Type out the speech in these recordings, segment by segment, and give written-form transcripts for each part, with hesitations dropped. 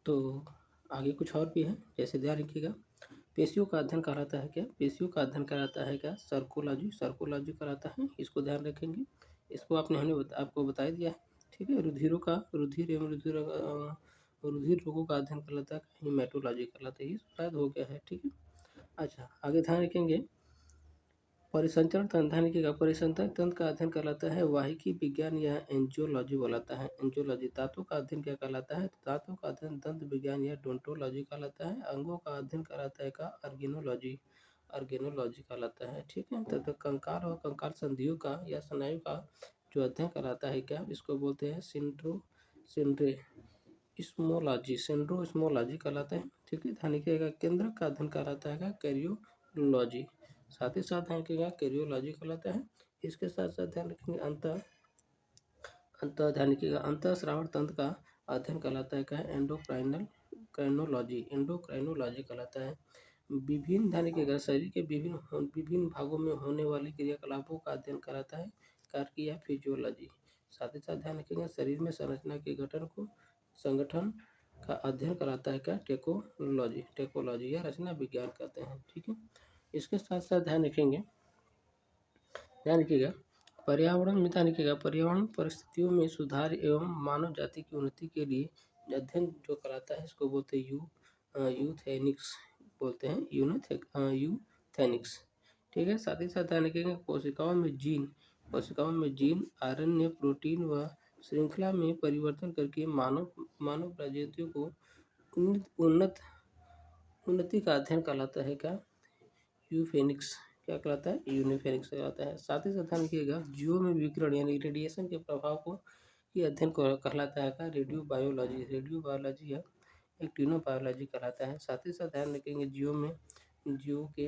तो आगे कुछ और भी है, जैसे ध्यान रखिएगा। पेशियों का अध्ययन कहलाता है क्या? पेशियों का अध्ययन कहलाता है क्या? सर्कोलॉजी, सर्कोलॉजी कहलाता है, इसको ध्यान रखेंगे। इसको आपको बता ही दिया है, ठीक है। रुधिरों का, रुधिर एवं रुधिर रोगों का अध्ययन कहलाता है, हीमेटोलॉजी कहलाता है, ये शायद हो गया है, ठीक है। अच्छा, आगे ध्यान रखेंगे। परिसंचरण तंत्र, ध्यान रखिएगा। परिसंचरण तंत्र का अध्ययन कहलाता है वाहिकी विज्ञान या एंजियोलॉजी कहलाता है, एंजियोलॉजी। दांतों का अध्ययन क्या कहलाता है? दांतों का अध्ययन दंत विज्ञान या डोंटोलॉजी कहलाता है। अंगों का अध्ययन कहलाता है का ऑर्गेनोलॉजी, ऑर्गेनोलॉजी कहलाता है, ठीक है। तथा कंकाल और कंकाल संधियों का या स्नायु का जो अध्ययन कहलाता है क्या, इसको बोलते हैं सेंट्रोइस्मोलॉजी, सेंट्रोइस्मोलॉजी कहलाता है, ठीक है। ध्यान रखिएगा। केंद्र का अध्ययन कहलाता है कैरियोलॉजी, साथ ही साथ ध्यान रखिएगा कैरियोलॉजी कहलाता है। इसके साथ साथ ध्यान रखेंगे ध्यान रखिएगा अंतःस्राव तंत्र का अध्ययन कहलाता है क्या? क्राइनोलॉजी, एंडोक्राइनोलॉजी कहलाता है। विभिन्न, ध्यान रखिएगा, शरीर के विभिन्न भागों में होने वाली क्रियाकलापों का अध्ययन कराता है कार्की या फिजियोलॉजी। साथ ही साथ ध्यान रखिएगा शरीर में संरचना के संगठन का अध्ययन कराता है क्या? टेकोलॉजी या रचना विज्ञान कहते हैं, ठीक है। इसके साथ साथ ध्यान रखिएगा पर्यावरण में, ध्यान रखिएगा पर्यावरण परिस्थितियों में सुधार एवं मानव जाति की उन्नति के लिए अध्ययन जो कराता है इसको बोलते हैं यूथेनिक्स, बोलते हैं यूथेनिक्स, ठीक है। साथ ही साथ ध्यान रखिएगा कोशिकाओं में जीन आरएनए प्रोटीन व श्रृंखला में परिवर्तन करके मानव प्रजातियों को उन्नति का अध्ययन कहलाता है क्या? यूफेनिक्स, क्या कहलाता है? यूनिफेनिक्स कहलाता है। साथ ही साथ ध्यान रखिएगा जीवों में विकिरण यानी रेडिएशन के प्रभाव को ये अध्ययन कहलाता है क्या? रेडियोबायोलॉजी या एक्टिनोबायोलॉजी कहलाता है। साथ ही साथ ध्यान रखेंगे जीवों के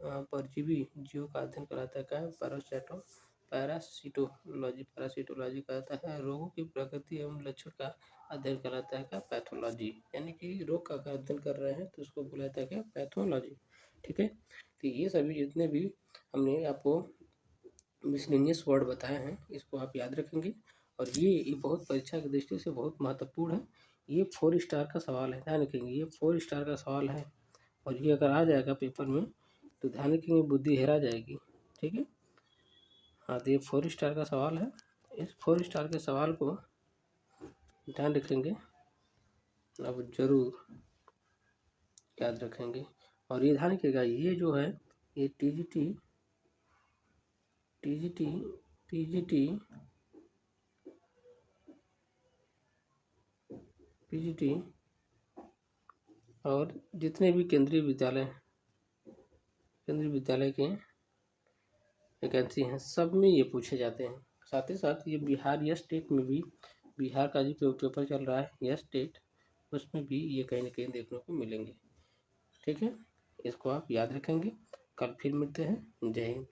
परजीवी जीवों का अध्ययन कहलाता है क्या? पैरासिटोलॉजी कहलाता है। रोगों की प्रकृति एवं लक्षण का अध्ययन कहलाता है क्या? पैथोलॉजी, यानी कि रोग का अध्ययन कर रहे हैं तो उसको बुलाता है क्या? पैथोलॉजी, ठीक है। तो ये सभी जितने भी हमने आपको मिसलेनियस वर्ड बताए हैं इसको आप याद रखेंगे। और ये बहुत परीक्षा की दृष्टि से बहुत महत्वपूर्ण है। ये 4 स्टार का सवाल है, ध्यान रखेंगे ये 4 स्टार का सवाल है। और ये अगर आ जाएगा पेपर में तो ध्यान रखेंगे बुद्धि हेरा जाएगी, ठीक है। हाँ, तो ये 4 स्टार का सवाल है। इस 4 स्टार के सवाल को ध्यान रखेंगे, अब जरूर याद रखेंगे। और ये ध्यान रखिएगा ये जो है ये टीजीटी पीजीटी और जितने भी केंद्रीय विद्यालय के वैकेंसी हैं सब में ये पूछे जाते हैं। साथ ही साथ ये बिहार या स्टेट में भी, बिहार का जो पेपर चल रहा है या स्टेट, उसमें भी ये कहीं ना कहीं देखने को मिलेंगे, ठीक है। इसको आप याद रखेंगे। कल फिर मिलते हैं। जय हिंद।